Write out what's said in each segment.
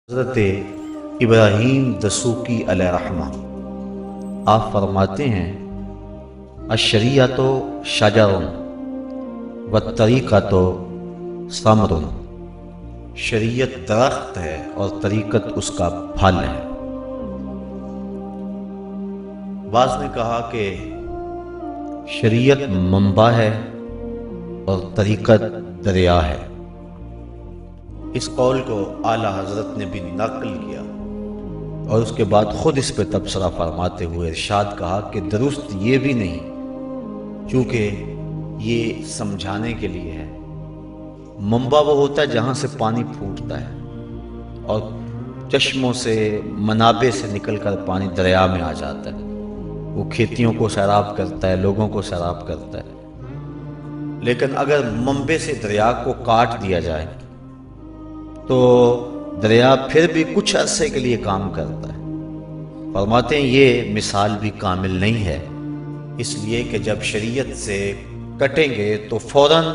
حضرت ابراہیم دسوقی علیہ رحمہ آپ فرماتے ہیں الشریعۃ شجر والطریقۃ ثمر، شریعت درخت ہے اور طریقت اس کا پھل ہے۔ بعض نے کہا کہ شریعت منبع ہے اور طریقت دریا ہے۔ اس قول کو اعلیٰ حضرت نے بھی نقل کیا اور اس کے بعد خود اس پہ تبصرہ فرماتے ہوئے ارشاد کہا کہ درست یہ بھی نہیں، چونکہ یہ سمجھانے کے لیے ہے۔ منبع وہ ہوتا ہے جہاں سے پانی پھوٹتا ہے اور چشموں سے منابع سے نکل کر پانی دریا میں آ جاتا ہے، وہ کھیتیوں کو سیراب کرتا ہے، لوگوں کو سیراب کرتا ہے۔ لیکن اگر منبع سے دریا کو کاٹ دیا جائے تو دریا پھر بھی کچھ عرصے کے لیے کام کرتا ہے۔ فرماتے ہیں یہ مثال بھی کامل نہیں ہے، اس لیے کہ جب شریعت سے کٹیں گے تو فوراً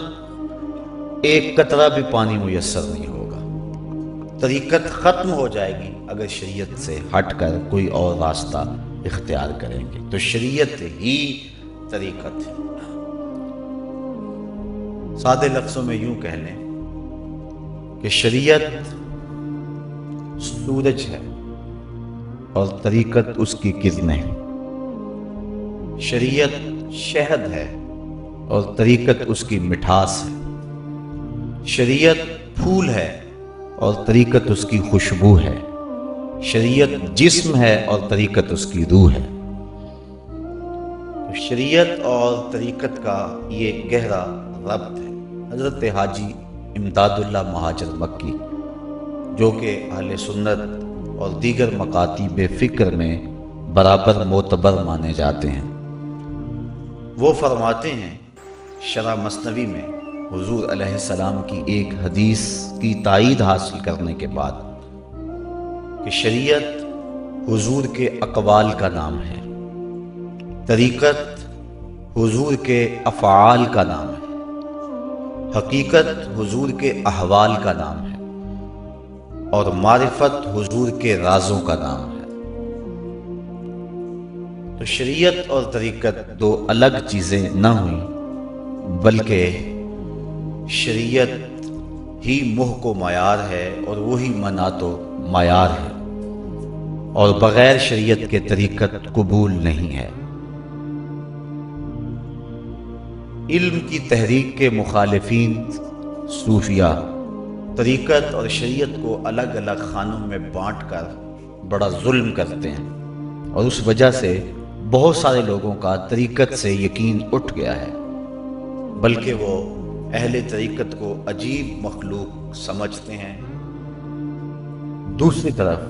ایک قطرہ بھی پانی میسر نہیں ہوگا، طریقت ختم ہو جائے گی اگر شریعت سے ہٹ کر کوئی اور راستہ اختیار کریں گے۔ تو شریعت ہی طریقت ہے۔ سادے لفظوں میں یوں کہہ لیں کہ شریعت سورج ہے اور طریقت اس کی کرنیں، شریعت شہد ہے اور طریقت اس کی مٹھاس ہے، شریعت پھول ہے اور طریقت اس کی خوشبو ہے، شریعت جسم ہے اور طریقت اس کی روح ہے۔ شریعت اور طریقت کا یہ گہرا ربط ہے۔ حضرت حاجی امداد اللہ مہاجر مکی، جو کہ اہل سنت اور دیگر مکاتیب فکر میں برابر معتبر مانے جاتے ہیں، وہ فرماتے ہیں شرح مثنوی میں حضور علیہ السلام کی ایک حدیث کی تائید حاصل کرنے کے بعد کہ شریعت حضور کے اقوال کا نام ہے، طریقت حضور کے افعال کا نام ہے، حقیقت حضور کے احوال کا نام ہے اور معرفت حضور کے رازوں کا نام ہے۔ تو شریعت اور طریقت دو الگ چیزیں نہ ہوئیں، بلکہ شریعت ہی محک و معیار ہے اور وہی منات و معیار ہے، اور بغیر شریعت کے طریقت قبول نہیں ہے۔ علم کی تحریک کے مخالفین صوفیہ طریقت اور شریعت کو الگ الگ خانوں میں بانٹ کر بڑا ظلم کرتے ہیں، اور اس وجہ سے بہت سارے لوگوں کا طریقت سے یقین اٹھ گیا ہے، بلکہ وہ اہل طریقت کو عجیب مخلوق سمجھتے ہیں۔ دوسری طرف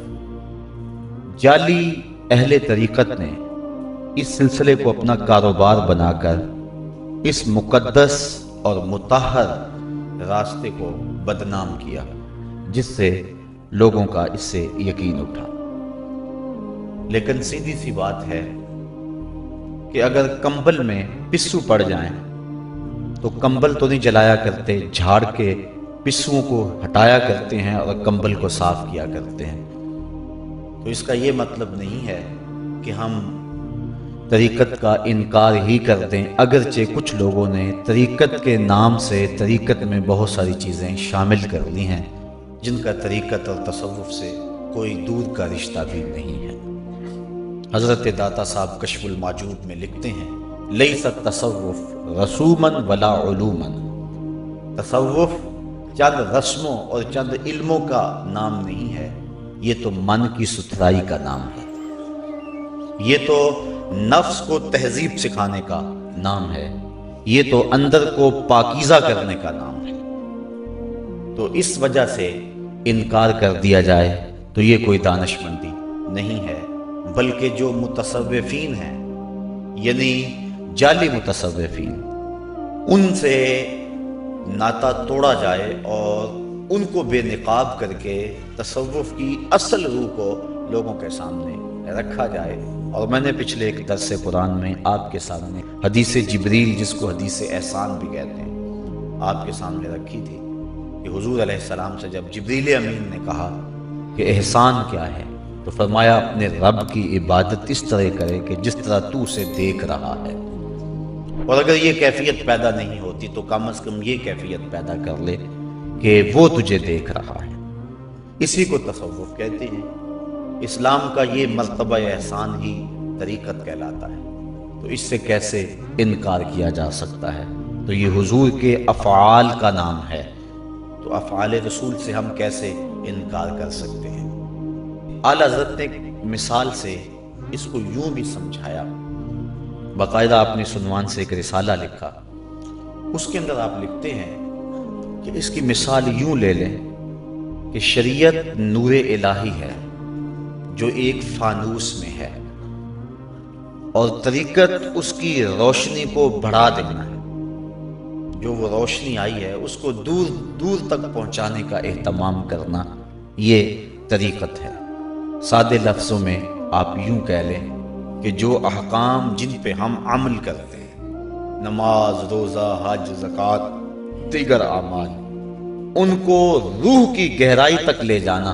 جعلی اہل طریقت نے اس سلسلے کو اپنا کاروبار بنا کر اس مقدس اور مطہر راستے کو بدنام کیا، جس سے لوگوں کا اس سے یقین اٹھا۔ لیکن سیدھی سی بات ہے کہ اگر کمبل میں پسو پڑ جائیں تو کمبل تو نہیں جلایا کرتے، جھاڑ کے پسوؤں کو ہٹایا کرتے ہیں اور کمبل کو صاف کیا کرتے ہیں۔ تو اس کا یہ مطلب نہیں ہے کہ ہم طریقت کا انکار ہی کر دیں، اگرچہ کچھ لوگوں نے طریقت کے نام سے طریقت میں بہت ساری چیزیں شامل کر لی ہیں جن کا طریقت اور تصوف سے کوئی دور کا رشتہ بھی نہیں ہے۔ حضرت داتا صاحب کشف المعجوب میں لکھتے ہیں لیس التصوف رسوما ولا علوما، تصوف چند رسموں اور چند علموں کا نام نہیں ہے، یہ تو من کی ستھرائی کا نام ہے، یہ تو نفس کو تہذیب سکھانے کا نام ہے، یہ تو اندر کو پاکیزہ کرنے کا نام ہے۔ تو اس وجہ سے انکار کر دیا جائے تو یہ کوئی دانش مندی نہیں ہے، بلکہ جو متصوفین ہیں یعنی جعلی متصوفین، ان سے ناطہ توڑا جائے اور ان کو بے نقاب کر کے تصوف کی اصل روح کو لوگوں کے سامنے رکھا جائے۔ اور میں نے پچھلے ایک درس قرآن میں آپ کے سامنے حدیث جبریل، جس کو حدیث احسان بھی کہتے ہیں، آپ کے سامنے رکھی تھی کہ حضور علیہ السلام سے جب جبریل امین نے کہا کہ احسان کیا ہے، تو فرمایا اپنے رب کی عبادت اس طرح کرے کہ جس طرح تو اسے دیکھ رہا ہے، اور اگر یہ کیفیت پیدا نہیں ہوتی تو کم از کم یہ کیفیت پیدا کر لے کہ وہ تجھے دیکھ رہا ہے۔ اسی کو تصوف کہتے ہیں۔ اسلام کا یہ مرتبہ احسان ہی طریقت کہلاتا ہے، تو اس سے کیسے انکار کیا جا سکتا ہے؟ تو یہ حضور کے افعال کا نام ہے، تو افعال رسول سے ہم کیسے انکار کر سکتے ہیں؟ اعلیٰ حضرت نے مثال سے اس کو یوں بھی سمجھایا، باقاعدہ اپنی عنوان سے ایک رسالہ لکھا، اس کے اندر آپ لکھتے ہیں کہ اس کی مثال یوں لے لیں کہ شریعت نور الہی ہے جو ایک فانوس میں ہے، اور طریقت اس کی روشنی کو بڑھا دینا ہے، جو وہ روشنی آئی ہے اس کو دور دور تک پہنچانے کا اہتمام کرنا، یہ طریقت ہے۔ سادے لفظوں میں آپ یوں کہہ لیں کہ جو احکام جن پہ ہم عمل کرتے ہیں، نماز، روزہ، حج، زکوٰۃ، دیگر اعمال، ان کو روح کی گہرائی تک لے جانا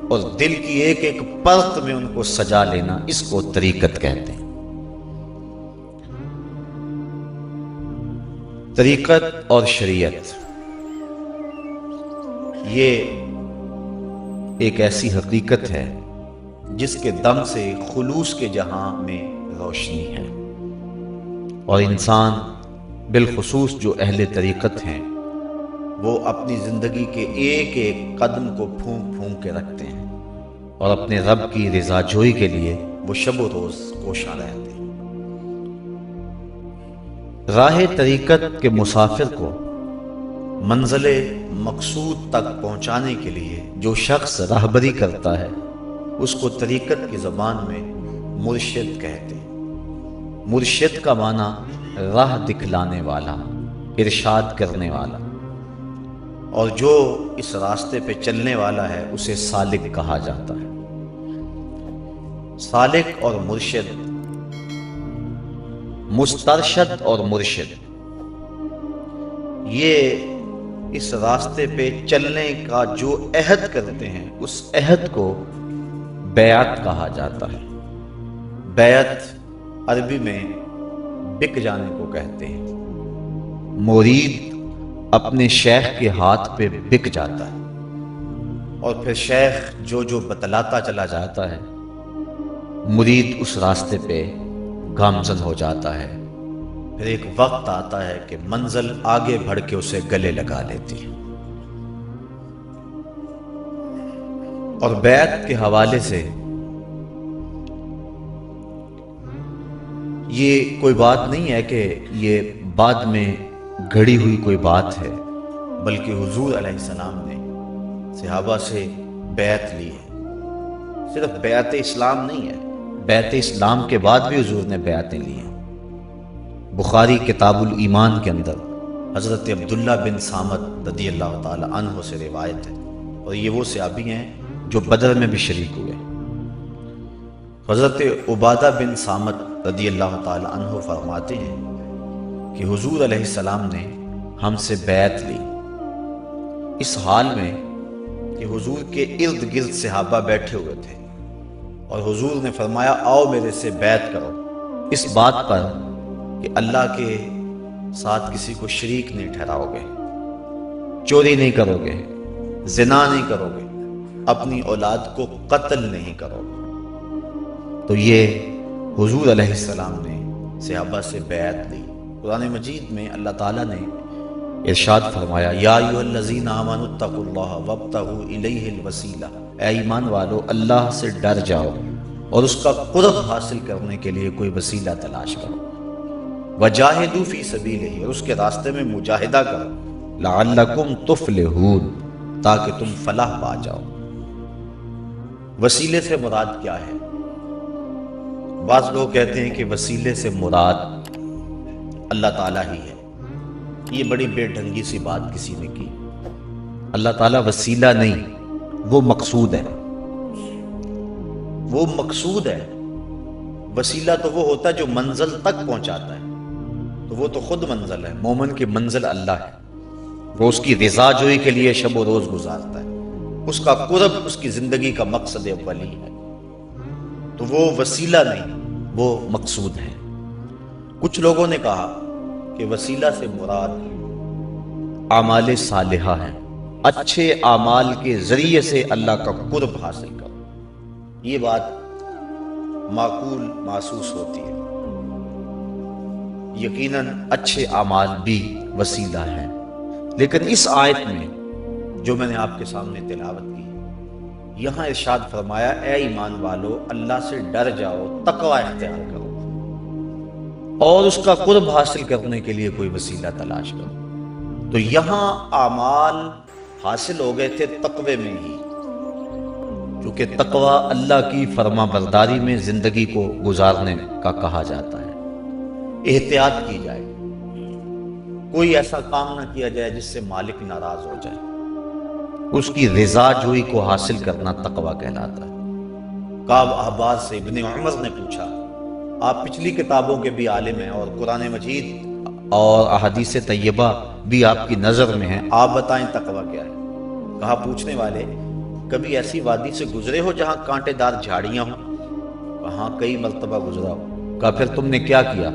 اور دل کی ایک ایک پرت میں ان کو سجا لینا، اس کو طریقت کہتے ہیں۔ طریقت اور شریعت یہ ایک ایسی حقیقت ہے جس کے دم سے خلوص کے جہاں میں روشنی ہے، اور انسان بالخصوص جو اہل طریقت ہیں وہ اپنی زندگی کے ایک ایک قدم کو پھونک پھونک کے رکھتے ہیں، اور اپنے رب کی رضا جوئی کے لیے وہ شب و روز کوشاں رہتے ہیں۔ راہ طریقت کے مسافر کو منزل مقصود تک پہنچانے کے لیے جو شخص راہبری کرتا ہے اس کو طریقت کی زبان میں مرشد کہتے ہیں۔ مرشد کا معنی راہ دکھلانے والا، ارشاد کرنے والا، اور جو اس راستے پہ چلنے والا ہے اسے سالک کہا جاتا ہے۔ سالک اور مرشد، مسترشد اور مرشد، یہ اس راستے پہ چلنے کا جو عہد کرتے ہیں اس عہد کو بیعت کہا جاتا ہے۔ بیعت عربی میں بک جانے کو کہتے ہیں۔ مرید اپنے شیخ کے ہاتھ پہ بک جاتا ہے، اور پھر شیخ جو بتلاتا چلا جاتا ہے مرید اس راستے پہ گامزن ہو جاتا ہے۔ پھر ایک وقت آتا ہے کہ منزل آگے بڑھ کے اسے گلے لگا لیتی ہے۔ اور بیعت کے حوالے سے یہ کوئی بات نہیں ہے کہ یہ بعد میں گھڑی ہوئی کوئی بات ہے، بلکہ حضور علیہ السلام نے صحابہ سے بیعت لی ہے۔ صرف بیعت اسلام نہیں ہے، بیعت اسلام کے بعد بھی حضور نے بیعتیں لی ہیں۔ بخاری کتاب الایمان کے اندر حضرت عبداللہ بن صامت رضی اللہ تعالی عنہ سے روایت ہے، اور یہ وہ صحابی ہیں جو بدر میں بھی شریک ہوئے۔ حضرت عبادہ بن صامت رضی اللہ تعالی عنہ فرماتے ہیں کہ حضور علیہ السلام نے ہم سے بیعت لی، اس حال میں کہ حضور کے ارد گرد صحابہ بیٹھے ہوئے تھے، اور حضور نے فرمایا آؤ میرے سے بیعت کرو، اس بات پر کہ اللہ کے ساتھ کسی کو شریک نہیں ٹھہراؤ گے، چوری نہیں کرو گے، زنا نہیں کرو گے، اپنی اولاد کو قتل نہیں کرو گے۔ تو یہ حضور علیہ السلام نے صحابہ سے بیعت لی۔ قرآن مجید میں اللہ تعالیٰ نے ارشاد فرمایا یا ایھا الذین آمنوا اتقوا اللہ وابتغوا الیہ الوسیلہ، اے ایمان والو اللہ سے ڈر جاؤ اور اس کا قرب حاصل کرنے کے لیے کوئی وسیلہ تلاش کرو، وجاہدوا فی سبیلہ، اور اس کے راستے میں مجاہدہ کرو، لعلکم تفلحون، تاکہ تم فلاح پا جاؤ۔ وسیلے سے مراد کیا ہے؟ بعض لوگ کہتے ہیں کہ وسیلے سے مراد اللہ تعالیٰ ہی ہے۔ یہ بڑی بے ڈھنگی سی بات کسی نے کی۔ اللہ تعالیٰ وسیلہ نہیں، وہ مقصود ہے، وہ مقصود ہے۔ وسیلہ تو وہ ہوتا ہے جو منزل تک پہنچاتا ہے، تو وہ تو خود منزل ہے۔ مومن کی منزل اللہ ہے، وہ اس کی رضا جوئی کے لیے شب و روز گزارتا ہے۔ اس کا قرب اس کی زندگی کا مقصد اولی ہے، تو وہ وسیلہ نہیں، وہ مقصود ہے۔ کچھ لوگوں نے کہا کہ وسیلہ سے مراد اعمال صالحہ ہیں، اچھے اعمال کے ذریعے سے اللہ کا قرب حاصل کرو۔ یہ بات معقول محسوس ہوتی ہے، یقیناً اچھے اعمال بھی وسیلہ ہیں، لیکن اس آیت میں جو میں نے آپ کے سامنے تلاوت کی، یہاں ارشاد فرمایا اے ایمان والو اللہ سے ڈر جاؤ، تقوی اختیار کرو اور اس کا قرب حاصل کرنے کے لیے کوئی وسیلہ تلاش کرو۔ تو یہاں اعمال حاصل ہو گئے تھے تقوی میں ہی، کیونکہ تقوی اللہ کی فرما برداری میں زندگی کو گزارنے کا کہا جاتا ہے۔ احتیاط کی جائے، کوئی ایسا کام نہ کیا جائے جس سے مالک ناراض ہو جائے، اس کی رضا جوئی کو حاصل کرنا تقوی کہلاتا ہے۔ کعب احبار سے ابن عمر نے پوچھا، آپ پچھلی کتابوں کے بھی عالم ہیں اور قرآن مجید اور احادیث طیبہ بھی آپ کی نظر میں ہیں، آپ بتائیں تقوی کیا ہے؟ کہا پوچھنے والے، کبھی ایسی وادی سے گزرے ہو جہاں کانٹے دار جھاڑیاں ہوں؟ کہا کئی مرتبہ گزرا ہو۔ کہا پھر تم نے کیا کیا؟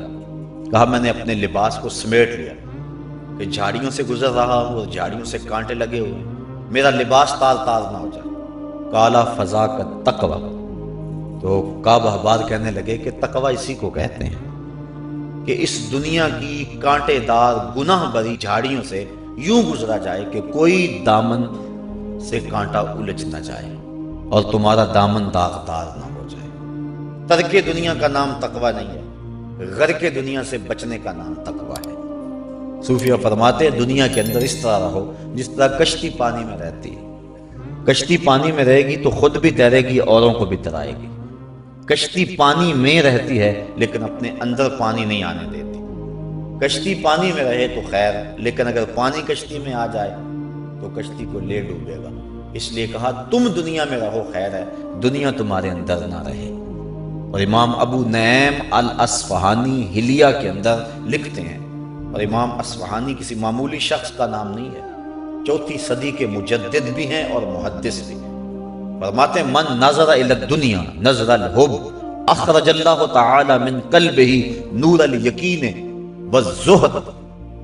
کہا میں نے اپنے لباس کو سمیٹ لیا کہ جھاڑیوں سے گزر رہا ہوں اور جھاڑیوں سے کانٹے لگے ہوئے، میرا لباس تار تار نہ ہو جائے۔ کالا فضا کا تقوی، تو کعب احبار کہنے لگے کہ تقوی اسی کو کہتے ہیں کہ اس دنیا کی کانٹے دار گناہ بری جھاڑیوں سے یوں گزرا جائے کہ کوئی دامن سے کانٹا الجھ نہ جائے اور تمہارا دامن داغدار نہ ہو جائے۔ ترک دنیا کا نام تقوی نہیں ہے، غرق دنیا سے بچنے کا نام تقوی ہے۔ صوفیہ فرماتے ہیں دنیا کے اندر اس طرح رہو جس طرح کشتی پانی میں رہتی ہے۔ کشتی پانی میں رہے گی تو خود بھی تیرے گی، اوروں کو بھی ترائے گی۔ کشتی پانی میں رہتی ہے لیکن اپنے اندر پانی نہیں آنے دیتی۔ کشتی پانی میں رہے تو خیر، لیکن اگر پانی کشتی میں آ جائے تو کشتی کو لے ڈوبے گا۔ اس لیے کہا تم دنیا میں رہو خیر ہے، دنیا تمہارے اندر نہ رہے۔ اور امام ابو نعیم الاصفہانی حلیہ کے اندر لکھتے ہیں، اور امام اصفہانی کسی معمولی شخص کا نام نہیں ہے، 4 صدی کے مجدد بھی ہیں اور محدث بھی۔ فرماتے ہیں من نظر الی الدنیا نظر الحب اخرج اللہ تعالی من قلبہ نور الیقین والزہد،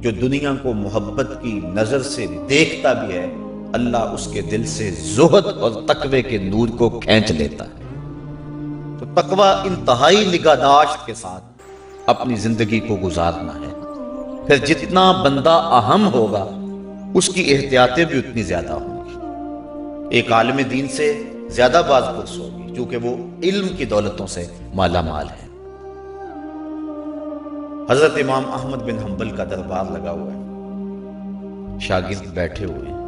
جو دنیا کو محبت کی نظر سے دیکھتا بھی ہے، اللہ اس کے دل سے زہد اور تقوی کے نور کو کھینچ لیتا ہے۔ تو تقوی انتہائی نگہداشت کے ساتھ اپنی زندگی کو گزارنا ہے۔ پھر جتنا بندہ اہم ہوگا اس کی احتیاطیں بھی اتنی زیادہ ہوں گی، ایک عالم دین سے زیادہ باز پرس ہوگی کیونکہ وہ علم کی دولتوں سے مالا مال ہے۔ حضرت امام احمد بن حنبل کا دربار لگا ہوا ہے، شاگرد بیٹھے ہوئے ہیں،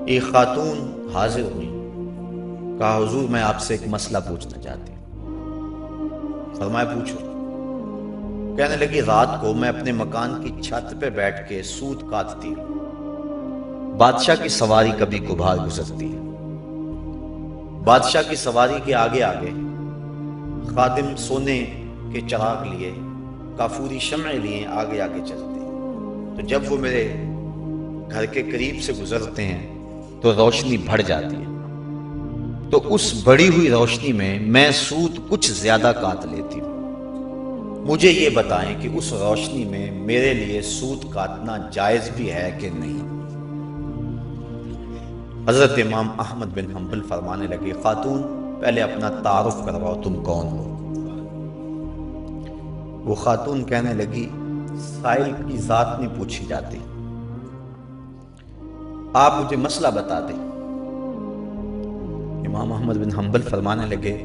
ایک خاتون حاضر ہوئی، کہا حضور میں آپ سے ایک مسئلہ پوچھنا چاہتی ہوں۔ فرمایا پوچھو۔ کہنے لگی رات کو میں اپنے مکان کی چھت پہ بیٹھ کے سود کاٹتی ہوں، بادشاہ کی سواری کبھی کبھار گزرتی ہے، بادشاہ کی سواری کے آگے آگے خادم سونے کے چراغ لیے، کافوری شمع لیے آگے آگے چلتے ہیں، تو جب وہ میرے گھر کے قریب سے گزرتے ہیں تو روشنی بڑھ جاتی ہے، تو اس بڑھی ہوئی روشنی میں میں سود کچھ زیادہ کاٹ لیتی ہوں۔ مجھے یہ بتائیں کہ اس روشنی میں میرے لیے سود کاٹنا جائز بھی ہے کہ نہیں؟ حضرت امام احمد بن حنبل فرمانے لگے خاتون پہلے اپنا تعارف کرواؤ، تم کون ہو؟ وہ خاتون کہنے لگی سائل کی ذات نہیں پوچھی جاتی، آپ مجھے مسئلہ بتا دیں۔ امام احمد بن حنبل فرمانے لگے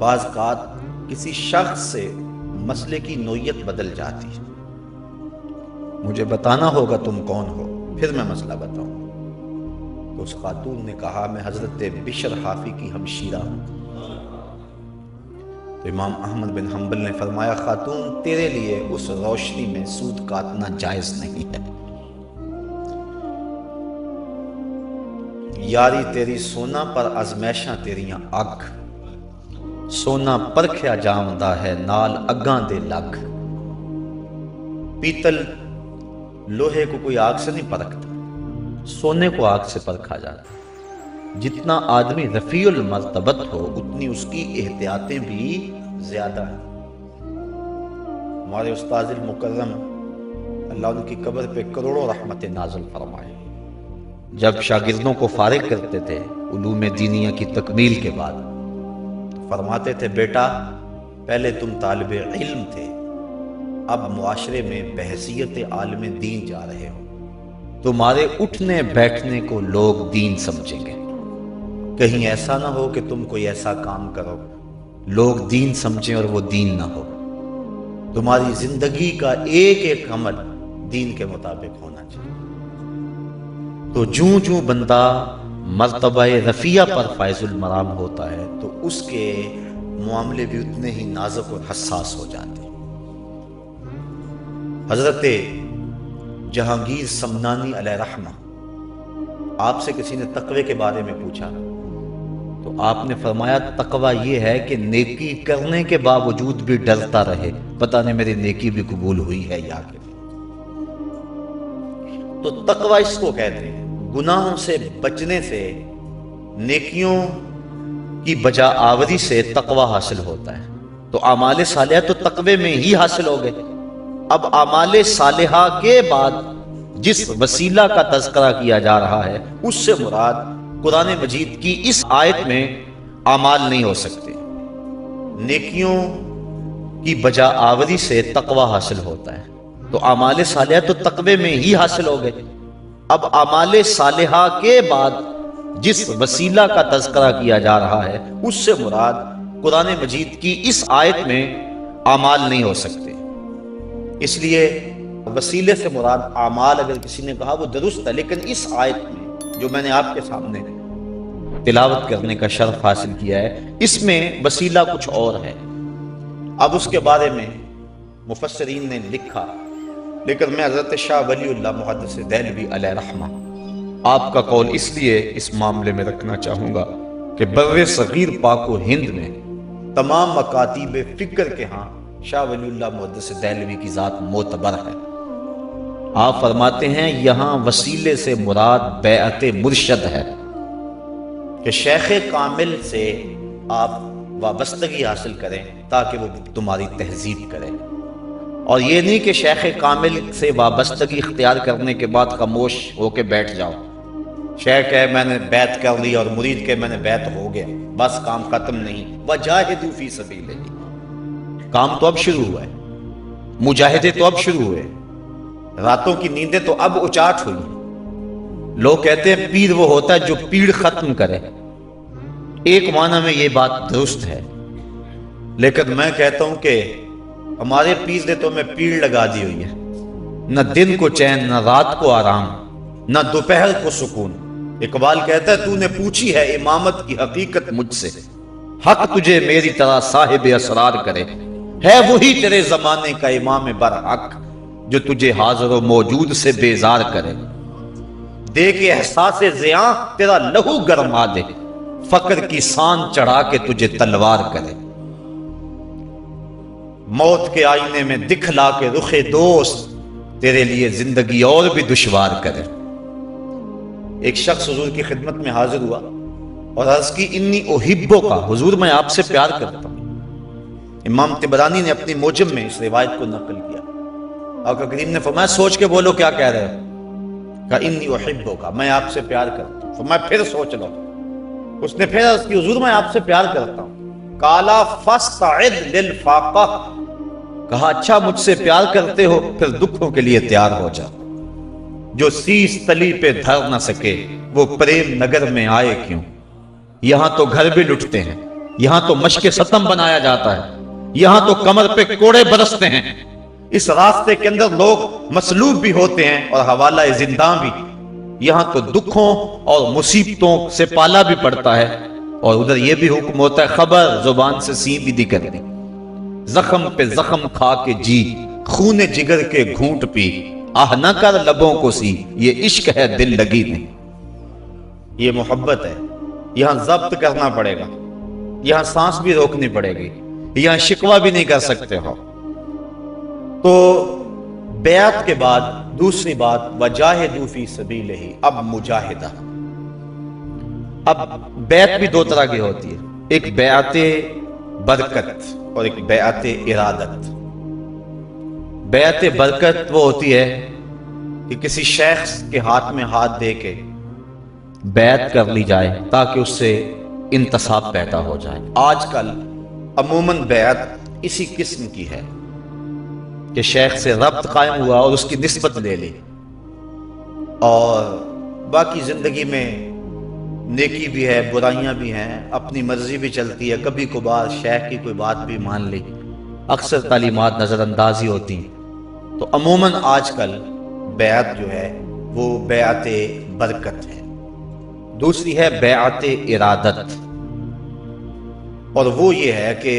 بعض اوقات کسی شخص سے مسئلے کی نوعیت بدل جاتی ہے، مجھے بتانا ہوگا تم کون ہو، پھر میں مسئلہ بتاؤں۔ تو اس خاتون نے کہا میں حضرت بشر حافی کی ہمشیرہ ہوں۔ تو امام احمد بن حنبل نے فرمایا خاتون تیرے لیے اس روشنی میں سود کاٹنا جائز نہیں ہے، یاری تیری سونا پر ازمیشاں تیریاں اگ، سونا پرکھیا جامدہ ہے نال اگاں دے لگ۔ پیتل لوہے کو کوئی آگ سے نہیں پرکھتا، سونے کو آگ سے پرکھا جاتا ہے۔ جتنا آدمی رفیع المرتبت ہو اتنی اس کی احتیاطیں بھی زیادہ ہیں۔ ہمارے استاذ المکرم اللہ ان کی قبر پہ کروڑوں رحمت نازل فرمائے، جب شاگردوں کو فارغ کرتے تھے علوم دینیہ کی تکمیل کے بعد تو فرماتے تھے بیٹا پہلے تم طالب علم تھے، اب معاشرے میں بحیثیت عالم دین جا رہے ہو، تمہارے اٹھنے بیٹھنے کو لوگ دین سمجھیں گے، کہیں ایسا نہ ہو کہ تم کوئی ایسا کام کرو لوگ دین سمجھیں اور وہ دین نہ ہو، تمہاری زندگی کا ایک ایک عمل دین کے مطابق ہونا چاہیے۔ تو جوں بندہ مرتبہ رفیع پر فائز المرام ہوتا ہے تو اس کے معاملے بھی اتنے ہی نازک اور حساس ہو جاتے ہیں۔ حضرت جہانگیر سمنانی علیہ رحمہ، آپ سے کسی نے تقوی کے بارے میں پوچھا تو آپ نے فرمایا تقوی یہ ہے کہ نیکی کرنے کے باوجود بھی ڈرتا رہے، پتہ نہیں میری نیکی بھی قبول ہوئی ہے یا کہ تو تقوی اس کو کہتے ہیں، گناہوں سے بچنے سے، نیکیوں کی بجا آوری سے تقوی حاصل ہوتا ہے۔ تو اعمال صالحہ تو تقوی میں ہی حاصل ہو گئے۔ اب اعمال صالحہ کے بعد جس وسیلہ کا تذکرہ کیا جا رہا ہے اس سے مراد قرآن مجید کی اس آیت میں اعمال نہیں ہو سکتے، نیکیوں کی بجا آوری سے تقوی حاصل ہوتا ہے۔ تو اعمال صالحہ تو تقوی میں ہی حاصل ہو گئے۔ اب اعمال صالحہ کے بعد جس وسیلہ کا تذکرہ کیا جا رہا ہے اس سے مراد قرآن مجید کی اس آیت میں اعمال نہیں ہو سکتے، اس لیے وسیلے سے مراد اعمال اگر کسی نے کہا وہ درست ہے، لیکن اس آیت میں جو میں نے آپ کے سامنے تلاوت کرنے کا شرف حاصل کیا ہے اس میں وسیلہ کچھ اور ہے۔ اب اس کے بارے میں مفسرین نے لکھا، لیکن میں حضرت شاہ ولی اللہ محدث دہلوی علیہ رحمہ آپ کا قول اس لیے اس معاملے میں رکھنا چاہوں گا کہ بر صغیر پاک و ہند میں تمام مکاتیب فکر کے ہاں شاہ ولی اللہ محدث دہلوی کی ذات معتبر ہے۔ آپ فرماتے ہیں یہاں وسیلے سے مراد بیعت مرشد ہے کہ شیخ کامل سے آپ وابستگی حاصل کریں تاکہ وہ تمہاری تہذیب کرے، اور یہ نہیں کہ شیخ کامل سے وابستگی اختیار کرنے کے بعد خاموش ہو کے بیٹھ جاؤ، شیخ ہے میں نے بیعت کر لی اور مرید کے میں نے بیعت ہو گیا بس کام ختم نہیں۔ وجاہدوا فی سبیلہ، کام تو اب شروع ہوا ہے، مجاہدے تو اب شروع ہوئے، راتوں کی نیندیں تو اب اچاٹ ہوئی۔ لوگ کہتے ہیں پیر وہ ہوتا ہے جو پیڑ ختم کرے، ایک معنی میں یہ بات درست ہے، لیکن میں کہتا ہوں کہ ہمارے پیر نے تو ہمیں پیڑ لگا دی ہوئی ہے، نہ دن کو چین، نہ رات کو آرام، نہ دوپہر کو سکون۔ اقبال کہتا ہے تو نے پوچھی ہے امامت کی حقیقت مجھ سے، حق تجھے میری طرح صاحب اسرار کرے، ہے وہی تیرے زمانے کا امام برحق جو تجھے حاضر و موجود سے بیزار کرے، دے کے احساس زیاں تیرا لہو گرما دے، فقر کی سان چڑھا کے تجھے تلوار کرے، موت کے آئینے میں دکھلا کے رخ دوست تیرے لیے زندگی اور بھی دشوار کرے۔ ایک شخص حضور کی خدمت میں حاضر ہوا اور عرض کی انی احبو کا، حضور میں آپ سے پیار کرتا ہوں۔ امام طبرانی نے اپنی موجم میں اس روایت کو نقل کیا، آقا کریم نے فرمایا سوچ کے بولو کیا کہہ رہے ہو، کہا انی احبو کا، میں آپ سے پیار کرتا ہوں۔ فرمایا پھر سوچ لو۔ اس نے پھر عرض کی حضور میں آپ سے پیار کرتا ہوں۔ قالا فاستعد للفاقہ، کہا اچھا مجھ سے پیار کرتے ہو پھر دکھوں کے لیے تیار ہو جا، جو سیس تلی پہ دھر نہ سکے وہ پریم نگر میں آئے کیوں، یہاں تو گھر بھی لٹتے ہیں، یہاں تو مشق ستم بنایا جاتا ہے، یہاں تو کمر پہ کوڑے برستے ہیں، اس راستے کے اندر لوگ مصلوب بھی ہوتے ہیں اور حوالہ زنداں بھی، یہاں تو دکھوں اور مصیبتوں سے پالا بھی پڑتا ہے، اور ادھر یہ بھی حکم ہوتا ہے خبر زبان سے سیدھی کر دی، زخم پہ زخم کھا کے جی، خون جگر کے گھونٹ پی، آہ نہ کر لبوں کو سی، یہ عشق ہے دل لگی نہیں، یہ محبت ہے، یہاں ضبط کرنا پڑے گا، یہاں سانس بھی روکنی پڑے گی، یہاں شکوہ بھی نہیں کر سکتے ہو۔ تو بیعت کے بعد دوسری بات وجاہدوا فی سبیلہ، اب مجاہدہ، اب بیعت بھی دو طرح کی ہوتی ہے، ایک بیعت برکت اور ایک بیعت ارادت۔ بیعت برکت وہ ہوتی ہے کہ کسی شخص کے ہاتھ میں ہاتھ دے کے بیعت کر لی جائے تاکہ اس سے انتصاب پیدا ہو جائے۔ آج کل عموماً بیعت اسی قسم کی ہے کہ شیخ سے ربط قائم ہوا اور اس کی نسبت لے لی، اور باقی زندگی میں نیکی بھی ہے، برائیاں بھی ہیں، اپنی مرضی بھی چلتی ہے، کبھی کبھار شیخ کی کوئی بات بھی مان لی، اکثر تعلیمات نظر انداز ہی ہوتی ہیں۔ تو عموماً آج کل بیعت جو ہے وہ بیعت برکت ہے۔ دوسری ہے بیعت ارادت، اور وہ یہ ہے کہ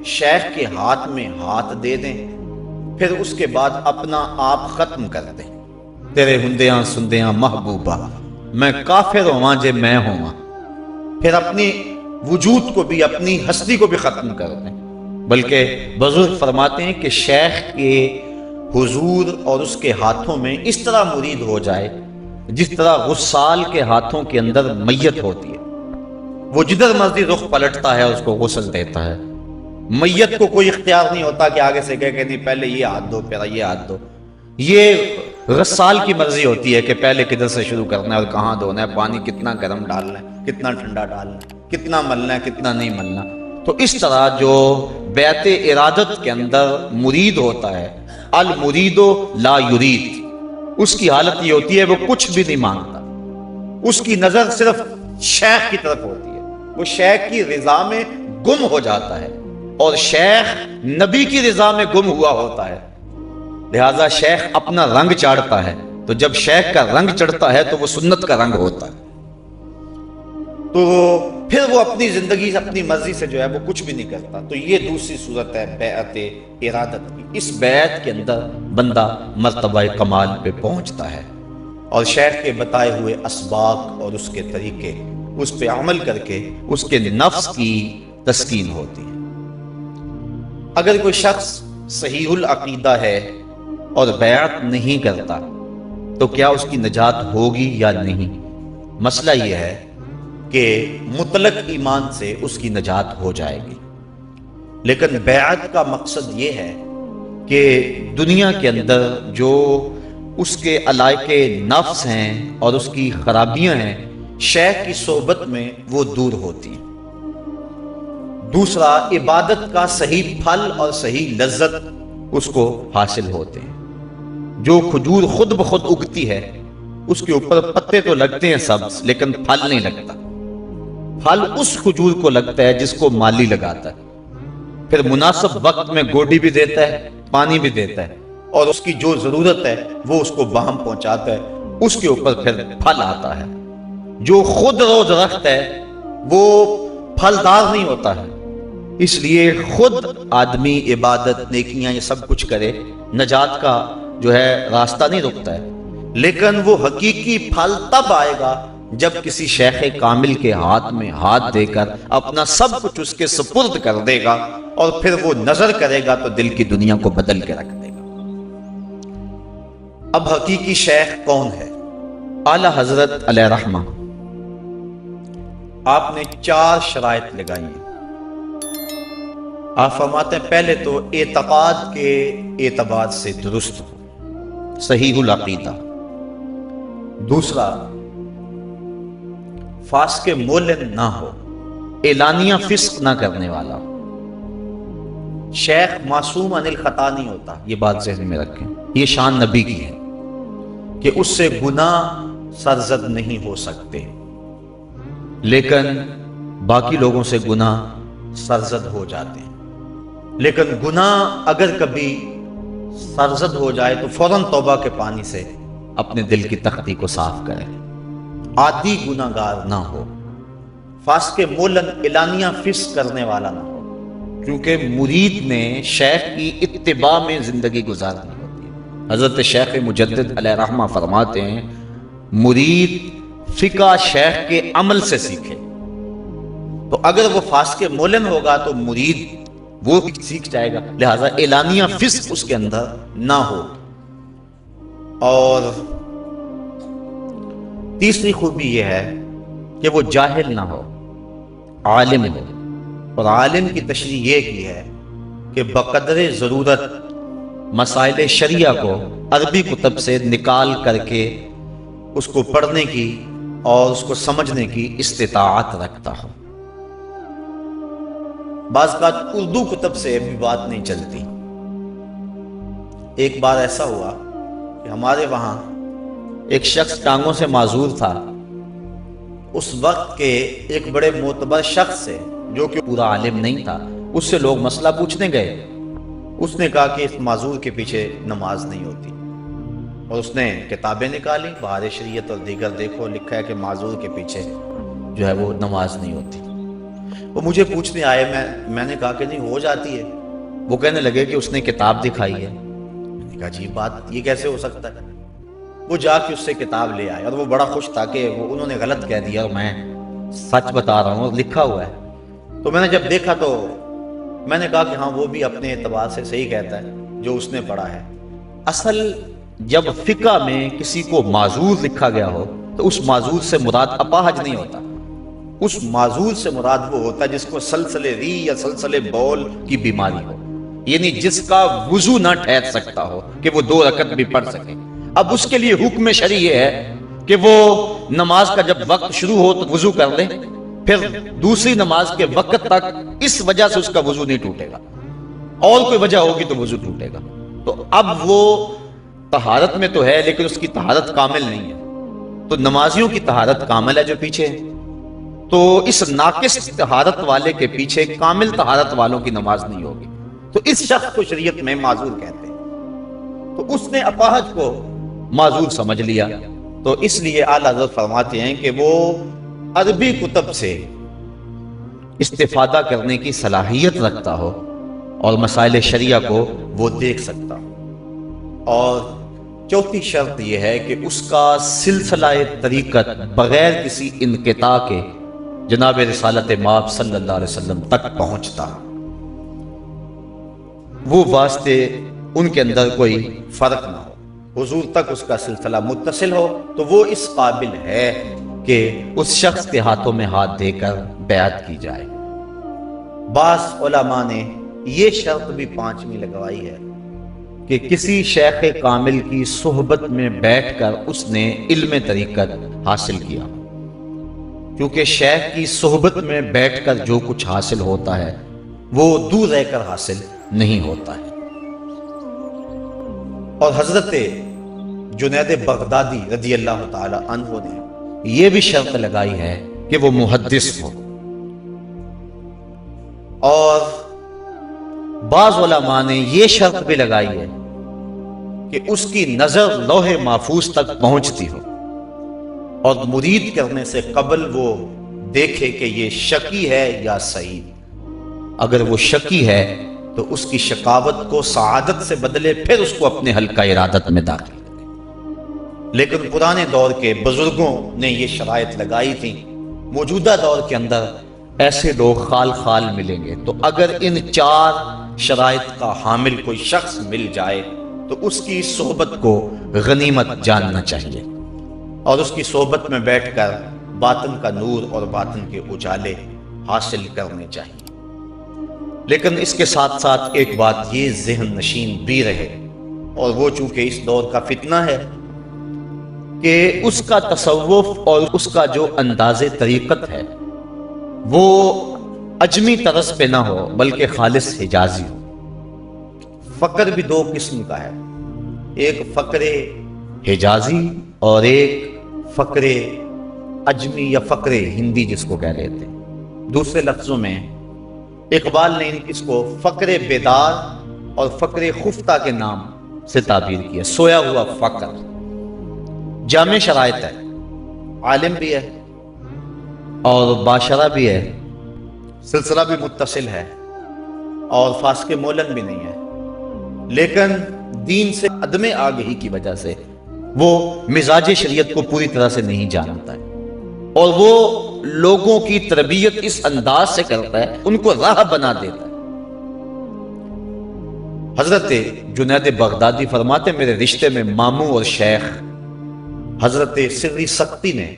شیخ کے ہاتھ میں ہاتھ دے دیں، پھر اس کے بعد اپنا آپ ختم کر دیں۔ تیرے ہندیاں سندیاں محبوبہ، میں کافر ہواں جے میں ہواں، پھر اپنی وجود کو بھی، اپنی ہستی کو بھی ختم کر دیں۔ بلکہ بزرگ فرماتے ہیں کہ شیخ کے حضور اور اس کے ہاتھوں میں اس طرح مرید ہو جائے جس طرح غسال کے ہاتھوں کے اندر میت ہوتی ہے، وہ جدھر مرضی رخ پلٹتا ہے اس کو غسل دیتا ہے۔ میت کو کوئی اختیار نہیں ہوتا کہ آگے سے کہے کہ نہیں پہلے یہ ہاتھ دو پھر یہ ہاتھ دو۔ یہ غسال کی مرضی ہوتی ہے کہ پہلے کدھر سے شروع کرنا ہے اور کہاں دھونا ہے، پانی کتنا گرم ڈالنا ہے، کتنا ٹھنڈا ڈالنا ہے، کتنا ملنا ہے، کتنا نہیں ملنا۔ تو اس طرح جو بیعت ارادت کے اندر مرید ہوتا ہے، المرید لا یرید، اس کی حالت یہ ہوتی ہے وہ کچھ بھی نہیں مانگتا، اس کی نظر صرف شیخ کی طرف ہوتی ہے، وہ شیخ کی رضا میں گم ہو جاتا ہے، اور شیخ نبی کی رضا میں گم ہوا ہوتا ہے۔ لہذا شیخ اپنا رنگ چاڑتا ہے، تو جب شیخ کا رنگ چڑھتا ہے تو وہ سنت کا رنگ ہوتا ہے، تو پھر وہ اپنی زندگی سے اپنی مرضی سے جو ہے وہ کچھ بھی نہیں کرتا۔ تو یہ دوسری صورت ہے بیعت ارادت کی۔ اس بیعت کے اندر بندہ مرتبہ کمال پہ پہنچتا ہے، اور شیخ کے بتائے ہوئے اسباق اور اس کے طریقے اس پہ عمل کر کے اس کے نفس کی تسکین ہوتی ہے۔ اگر کوئی شخص صحیح العقیدہ ہے اور بیعت نہیں کرتا تو کیا اس کی نجات ہوگی یا نہیں؟ مسئلہ یہ ہے کہ مطلق ایمان سے اس کی نجات ہو جائے گی، لیکن بیعت کا مقصد یہ ہے کہ دنیا کے اندر جو اس کے علائق نفس ہیں اور اس کی خرابیاں ہیں، شیخ کی صحبت میں وہ دور ہوتی ہیں۔ دوسرا، عبادت کا صحیح پھل اور صحیح لذت اس کو حاصل ہوتے ہیں۔ جو کھجور خود بخود اگتی ہے اس کے اوپر پتے تو لگتے ہیں سبز، لیکن پھل نہیں لگتا۔ پھل اس کھجور کو لگتا ہے جس کو مالی لگاتا ہے، پھر مناسب وقت میں گوڈی بھی دیتا ہے، پانی بھی دیتا ہے، اور اس کی جو ضرورت ہے وہ اس کو باہم پہنچاتا ہے، اس کے اوپر پھر پھل آتا ہے۔ جو خود رو درخت ہے وہ پھلدار نہیں ہوتا ہے۔ اس لیے خود آدمی عبادت، نیکیاں، یہ سب کچھ کرے، نجات کا جو ہے راستہ نہیں رکتا ہے، لیکن وہ حقیقی پھل تب آئے گا جب کسی شیخ کامل کے ہاتھ میں ہاتھ دے کر اپنا سب کچھ اس کے سپرد کر دے گا، اور پھر وہ نظر کرے گا تو دل کی دنیا کو بدل کے رکھ دے گا۔ اب حقیقی شیخ کون ہے؟ اعلی حضرت علیہ رحمہ آپ نے 4 شرائط لگائی ہیں۔ آپ فرماتے ہیں پہلے تو اعتقاد کے اعتبار سے درست ہو، صحیح العقیدہ۔ دوسرا، فاسق مولن نہ ہو، اعلانیہ فسق نہ کرنے والا۔ شیخ معصوم عن الخطا نہیں ہوتا، یہ بات ذہن میں رکھیں، یہ شان نبی کی ہے کہ اس سے گناہ سرزد نہیں ہو سکتے، لیکن باقی لوگوں سے گناہ سرزد ہو جاتے ہیں۔ لیکن گناہ اگر کبھی سرزد ہو جائے تو فوراً توبہ کے پانی سے اپنے دل کی تختی کو صاف کرے، عادی گناہگار نہ ہو، فاسق مولن اعلانیہ فسق کرنے والا نہ ہو، کیونکہ مرید نے شیخ کی اتباع میں زندگی گزارنی ہوتی ہے۔ حضرت شیخ مجدد علیہ رحمہ فرماتے ہیں مرید فقہ شیخ کے عمل سے سیکھے، تو اگر وہ فاسق مولن ہوگا تو مرید وہ سیکھ جائے گا، لہذا اعلانیہ فسق اس کے اندر نہ ہو۔ اور تیسری خوبی یہ ہے کہ وہ جاہل نہ ہو، عالم ہو۔ اور عالم کی تشریح یہ کی ہے کہ بقدر ضرورت مسائل شریعہ کو عربی کتب سے نکال کر کے اس کو پڑھنے کی اور اس کو سمجھنے کی استطاعت رکھتا ہو۔ بعض کا اردو کتب سے بھی بات نہیں چلتی۔ ایک بار ایسا ہوا کہ ہمارے وہاں ایک شخص ٹانگوں سے معذور تھا۔ اس وقت کے ایک بڑے معتبر شخص سے، جو کہ پورا عالم نہیں تھا، اس سے لوگ مسئلہ پوچھنے گئے۔ اس نے کہا کہ اس معذور کے پیچھے نماز نہیں ہوتی، اور اس نے کتابیں نکالی، بہار شریعت اور دیگر، دیکھو لکھا ہے کہ معذور کے پیچھے جو ہے وہ نماز نہیں ہوتی۔ وہ مجھے پوچھنے آئے، میں نے کہا کہ نہیں ہو جاتی ہے۔ وہ کہنے لگے کہ اس نے کتاب دکھائی ہے۔ میں نے کہا عجیب بات، یہ کیسے ہو سکتا ہے؟ وہ جا کے اس سے کتاب لے آئے، اور وہ بڑا خوش تھا کہ انہوں نے غلط کہہ دیا اور میں سچ بتا رہا ہوں اور لکھا ہوا ہے۔ تو میں نے جب دیکھا تو میں نے کہا کہ ہاں وہ بھی اپنے اعتبار سے صحیح کہتا ہے جو اس نے پڑھا ہے۔ اصل جب فقہ میں کسی کو معذور لکھا گیا ہو تو اس معذور سے مراد اپاہج نہیں ہوتا، اس معذور سے مراد وہ ہوتا ہے جس کو سلسلے ری یا سلسلے بول کی بیماری ہو، یعنی جس کا وضو نہ ٹھہر سکتا ہو کہ وہ 2 رکعت بھی پڑھ سکے۔ اب اس کے لیے حکم شرعی یہ ہے کہ وہ نماز کا جب وقت شروع ہو تو وضو کر لے، پھر دوسری نماز کے وقت تک اس وجہ سے اس کا وضو نہیں ٹوٹے گا، اور کوئی وجہ ہوگی تو وضو ٹوٹے گا۔ تو اب وہ طہارت میں تو ہے لیکن اس کی طہارت کامل نہیں ہے۔ تو نمازیوں کی طہارت کامل ہے جو پیچھے ہے، تو اس ناقص طہارت والے کے پیچھے کامل طہارت والوں کی نماز نہیں ہوگی۔ تو اس شخص کو شریعت میں معذور کہتے ہیں۔ تو اس نے اپاہج کو معذور سمجھ لیا، تو اس لیے اعلیٰ حضرت فرماتے ہیں کہ وہ عربی کتب سے استفادہ کرنے کی صلاحیت رکھتا ہو اور مسائل شریعہ کو وہ دیکھ سکتا ہو۔ اور چوتھی شرط یہ ہے کہ اس کا سلسلہ طریقت بغیر کسی انقطاع کے جناب رسالت مآب صلی اللہ علیہ وسلم تک پہنچتا، وہ واسطے ان کے اندر کوئی فرق نہ ہو، حضور تک اس کا سلسلہ متصل ہو، تو وہ اس قابل ہے کہ اس شخص کے ہاتھوں میں ہاتھ دے کر بیعت کی جائے۔ بعض علماء نے یہ شرط بھی 5ویں لگوائی ہے کہ کسی شیخ کامل کی صحبت میں بیٹھ کر اس نے علم طریقت حاصل کیا، کیونکہ شیخ کی صحبت میں بیٹھ کر جو کچھ حاصل ہوتا ہے وہ دور رہ کر حاصل نہیں ہوتا ہے۔ اور حضرت جنید بغدادی رضی اللہ تعالی عنہ نے یہ بھی شرط لگائی ہے کہ وہ محدث ہو۔ اور بعض علماء نے یہ شرط بھی لگائی ہے کہ اس کی نظر لوح محفوظ تک پہنچتی ہو، اور مرید کرنے سے قبل وہ دیکھے کہ یہ شکی ہے یا صحیح۔ اگر وہ شکی ہے تو اس کی شقاوت کو سعادت سے بدلے، پھر اس کو اپنے حلقہ ارادت میں داخل کرے۔ لیکن پرانے دور کے بزرگوں نے یہ شرائط لگائی تھی، موجودہ دور کے اندر ایسے لوگ خال خال ملیں گے، تو اگر ان 4 شرائط کا حامل کوئی شخص مل جائے تو اس کی صحبت کو غنیمت جاننا چاہیے، اور اس کی صحبت میں بیٹھ کر باطن کا نور اور باطن کے اجالے حاصل کرنے چاہیے۔ لیکن اس کے ساتھ ساتھ ایک بات یہ ذہن نشین بھی رہے، اور وہ چونکہ اس دور کا فتنہ ہے، کہ اس کا تصوف اور اس کا جو انداز طریقت ہے وہ اجمی طرز پہ نہ ہو بلکہ خالص حجازی ہو۔ فقر بھی 2 قسم کا ہے، ایک فقر حجازی اور ایک فقر اجمی یا فقر ہندی جس کو کہہ لیتے ہیں۔ دوسرے لفظوں میں اقبال نے اس کو فقر بیدار اور فقر خفتہ کے نام سے تعبیر کیا، سویا ہوا فقر۔ جامع شرائط ہے، عالم بھی ہے اور باشرہ بھی ہے، سلسلہ بھی متصل ہے اور فاسق مولن بھی نہیں ہے، لیکن دین سے عدم آگہی کی وجہ سے وہ مزاج شریعت کو پوری طرح سے نہیں جانتا ہے، اور وہ لوگوں کی تربیت اس انداز سے کرتا ہے، ان کو راہ بنا دیتا ہے۔ حضرت جنید بغدادی فرماتے میرے رشتے میں ماموں اور شیخ حضرت سری سختی نے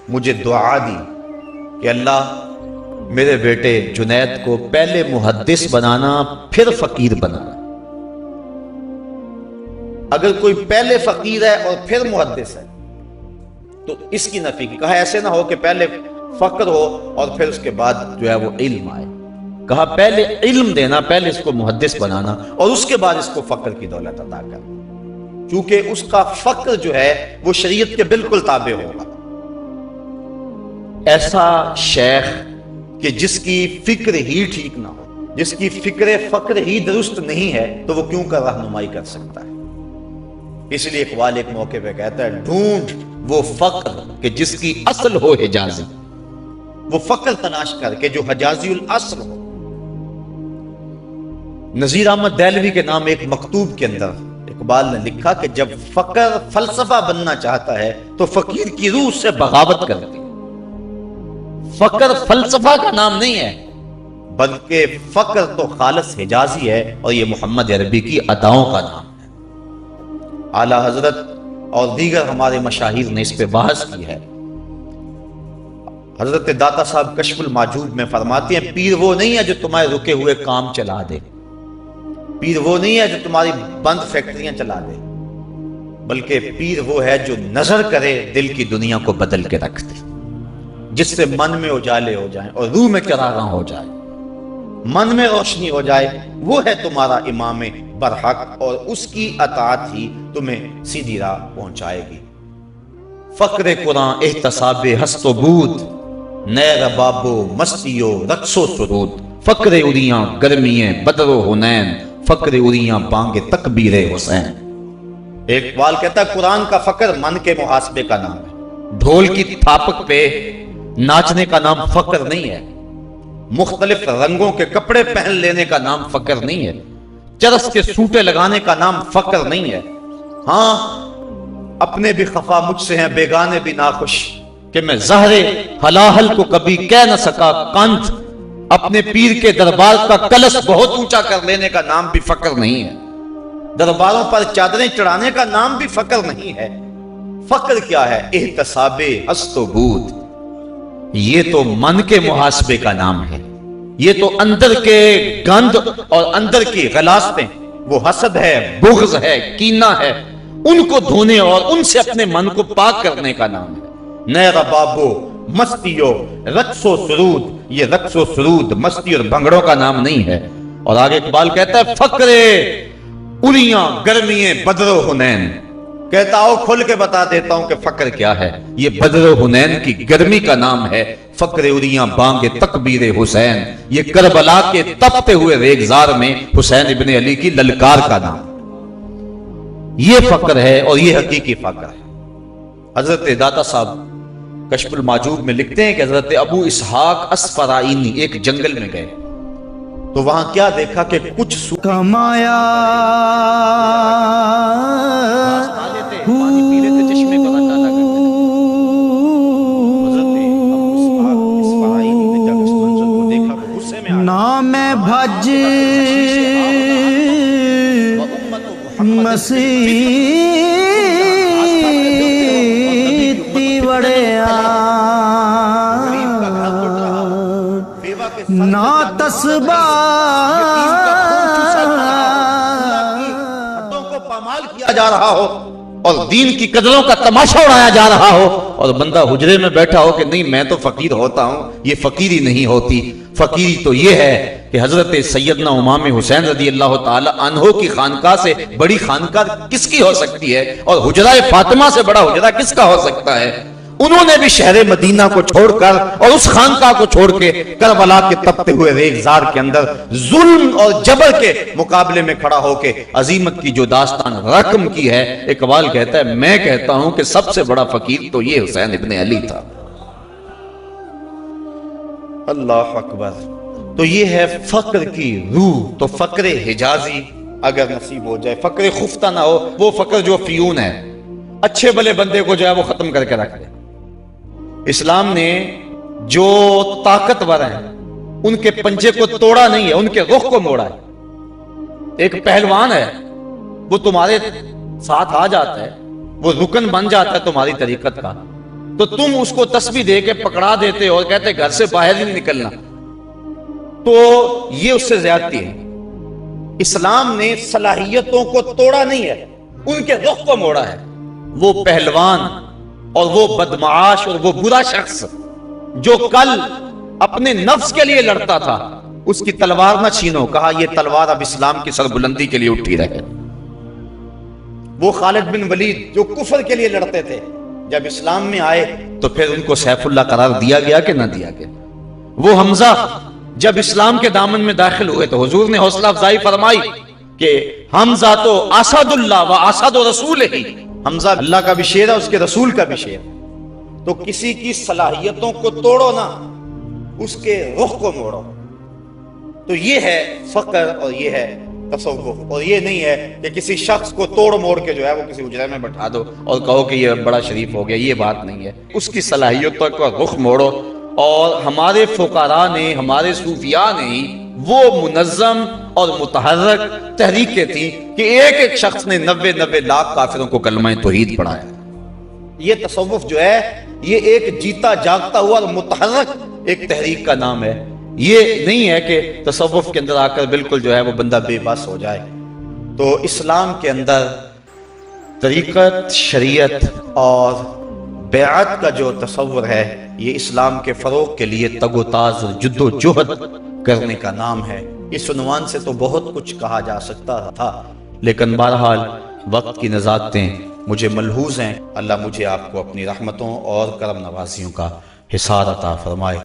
مجھے دعا دی کہ اللہ میرے بیٹے جنید کو پہلے محدث بنانا پھر فقیر بنانا. اگر کوئی پہلے فقیر ہے اور پھر محدث ہے تو اس کی نفی کی. کہا ایسے نہ ہو کہ پہلے فقر ہو اور پھر اس کے بعد جو ہے وہ علم آئے. کہا پہلے علم دینا، پہلے اس کو محدث بنانا اور اس کے بعد اس کو فقر کی دولت عطا کرنا، کیونکہ اس کا فقر جو ہے وہ شریعت کے بالکل تابع ہوگا. ایسا شیخ کہ جس کی فکر ہی ٹھیک نہ ہو، جس کی فکر فقر ہی درست نہیں ہے، تو وہ کیوں کر رہنمائی کر سکتا ہے؟ اس لیے اقبال ایک موقع پہ کہتا ہے ڈھونڈ وہ فقر کہ جس کی اصل ہو حجازی. وہ فقر تلاش کر کے جو حجازی الاصل ہو. نذیر احمد دہلوی کے نام ایک مکتوب کے اندر اقبال نے لکھا کہ جب فقر فلسفہ بننا چاہتا ہے تو فقیر کی روح سے بغاوت کرتی. فقر فلسفہ کا نام نہیں ہے، بلکہ فقر تو خالص حجازی ہے اور یہ محمد عربی کی اداؤں کا نام ہے. اعلیٰ حضرت اور دیگر ہمارے مشاہیر نے اس پہ بحث کی ہے. حضرت داتا صاحب کشف الماجوب میں فرماتے ہیں پیر وہ نہیں ہے جو تمہارے رکے ہوئے کام چلا دے، پیر وہ نہیں ہے جو تمہاری بند فیکٹریاں چلا دے، بلکہ پیر وہ ہے جو نظر کرے دل کی دنیا کو بدل کے رکھ دے، جس سے من میں اجالے ہو جائیں اور روح میں چراغاں ہو جائے، من میں روشنی ہو جائے. وہ ہے تمہارا امام برحق اور اس کی اطاعت ہی تمہیں سیدھی راہ پہنچائے گی. فقر قرآن احتساب ہست و بود، نئے رباب و مستی و رقص و سرود. فقر اریاں گرمیاں بدر و حنین، فقر اریاں بانگ تکبیر حسین. ایک اقبال کہتا ہے قرآن کا فقر من کے محاسبے کا نام ہے. ڈھول کی تھاپک پہ ناچنے کا نام فقر نہیں ہے. مختلف رنگوں کے کپڑے پہن لینے کا نام فقر نہیں ہے. چرس کے سوٹے لگانے کا نام فقر نہیں ہے. ہاں اپنے بھی خفا مجھ سے ہیں بیگانے بھی ناخوش، کہ میں زہر حلاحل کو کبھی کہہ نہ سکا کانت. اپنے پیر کے دربار کا کلش بہت اونچا کر لینے کا نام بھی فقر نہیں ہے. درباروں پر چادریں چڑھانے کا نام بھی فقر نہیں ہے. فقر کیا ہے؟ احتساب ہست و بود. یہ تو من کے محاسبے کا نام ہے. یہ تو اندر کے گند اور اندر کی غلاظتیں، وہ حسد ہے، بغض ہے، کینہ ہے، ان کو دھونے اور ان سے اپنے من کو پاک کرنے کا نام ہے. نئے ربابو مستیو رقص و سرود. یہ رقص و سرود مستی اور بھنگڑوں کا نام نہیں ہے. اور آگے اقبال کہتا ہے فقرے اریاں گرمیاں بدر و حنین. کہتا ہوں کھل کے بتا دیتا ہوں کہ فقر کیا ہے. یہ بدر و حنین کی گرمی کا نام ہے. فقر اریاں بانگ تکبیر حسین. یہ کربلا کے تپتے ہوئے ریگزار میں حسین ابن علی کی للکار کا نام. یہ فقر ہے اور یہ حقیقی فقر ہے. حضرت داتا صاحب کشف الماجوب میں لکھتے ہیں کہ حضرت ابو اسحاق اسفرائینی ایک جنگل میں گئے تو وہاں کیا دیکھا کہ کچھ کمایا پانی پی لیتے چشمے کو رکھا تھا. حضرت ابو اسحاق اسفرائینی نے جب اس منظر کو دیکھا وہ غصے میں آ گئے. نام بھج مسیح وڑیا نا تسبا کو پامال کیا جا رہا ہو اور دین کی قدروں کا تماشا اڑایا جا رہا ہو اور بندہ حجرے میں بیٹھا ہو کہ نہیں میں تو فقیر ہوتا ہوں. یہ فقیری نہیں ہوتی. فقیری تو یہ ہے کہ حضرت سیدنا امام حسین رضی اللہ تعالی عنہ کی خانقاہ سے بڑی خانقاہ کس کی ہو سکتی ہے اور حجرہ فاطمہ سے بڑا حجرہ کس کا ہو سکتا ہے. انہوں نے بھی شہر مدینہ کو چھوڑ کر اور اس خانقاہ کو چھوڑ کے کربلا کے تپتے ہوئے ریگزار کے اندر ظلم اور جبر کے مقابلے میں کھڑا ہو کے عظیمت کی جو داستان رقم کی ہے. اقبال کہتا ہے میں کہتا ہوں کہ سب سے بڑا فقیر تو یہ حسین ابن علی تھا. اللہ اکبر. تو یہ ہے فقر کی روح. تو فقر حجازی اگر نصیب ہو جائے، فقر خفتہ نہ ہو، وہ فقر جو فیون ہے، اچھے بلے بندے کو جو ہے وہ ختم کر کے رکھ دے. اسلام نے جو طاقتور ہیں ان کے پنجے کو توڑا نہیں ہے، ان کے رخ کو موڑا ہے. ایک پہلوان ہے وہ تمہارے ساتھ آ جاتا ہے، وہ رکن بن جاتا ہے تمہاری طریقت کا، تو تم اس کو تسبیح دے کے پکڑا دیتے اور کہتے گھر سے باہر ہی نہیں نکلنا، تو یہ اس سے زیادتی ہے۔ اسلام نے صلاحیتوں کو توڑا نہیں ہے، ان کے رخ کو موڑا ہے۔ وہ پہلوان اور وہ بدمعاش اور وہ برا شخص جو کل اپنے نفس کے لیے لڑتا تھا، اس کی تلوار نہ چھینو، کہا یہ تلوار اب اسلام کی سربلندی کے لیے اٹھی رہے۔ وہ خالد بن ولید جو کفر کے لیے لڑتے تھے، جب اسلام میں آئے تو پھر ان کو سیف اللہ قرار دیا گیا کہ نہ دیا گیا۔ وہ حمزہ جب اسلام کے دامن میں داخل ہوئے تو حضور نے حوصلہ افزائی فرمائی کہ حمزہ تو اسد اللہ و اسد رسول ہی، حمزہ اللہ کا بھی شیر ہے، اس کے رسول کا بھی شیر۔ تو کسی کی صلاحیتوں کو توڑو نہ، اس کے رخ کو موڑو۔ تو یہ ہے فقر اور یہ ہے تصوف، اور یہ نہیں ہے کہ کسی شخص کو توڑ موڑ کے جو ہے وہ کسی حجرے میں بٹھا دو اور کہو کہ یہ بڑا شریف ہو گیا، یہ بات نہیں ہے۔ اس کی صلاحیتوں کا رخ موڑو۔ اور ہمارے فقراء نے، ہمارے صوفیاء نے ہی وہ منظم اور متحرک تحریکیں تھیں کہ ایک ایک شخص نے 90 لاکھ کافروں کو کلمہ توحید پڑھایا۔ یہ تصوف جو ہے یہ ایک جیتا جاگتا ہوا اور متحرک ایک تحریک کا نام ہے۔ یہ نہیں ہے کہ تصوف کے اندر آ کر بالکل جو ہے وہ بندہ بے بس ہو جائے۔ تو اسلام کے اندر طریقت، شریعت اور بیعت کا جو تصور ہے، یہ اسلام کے فروغ کے لیے تگ و تاز اور جد و جہد کرنے کا نام ہے۔ اس عنوان سے تو بہت کچھ کہا جا سکتا تھا، لیکن بہرحال وقت کی نزاکتیں مجھے ملحوظ ہیں۔ اللہ مجھے آپ کو اپنی رحمتوں اور کرم نوازیوں کا حصار عطا فرمائے۔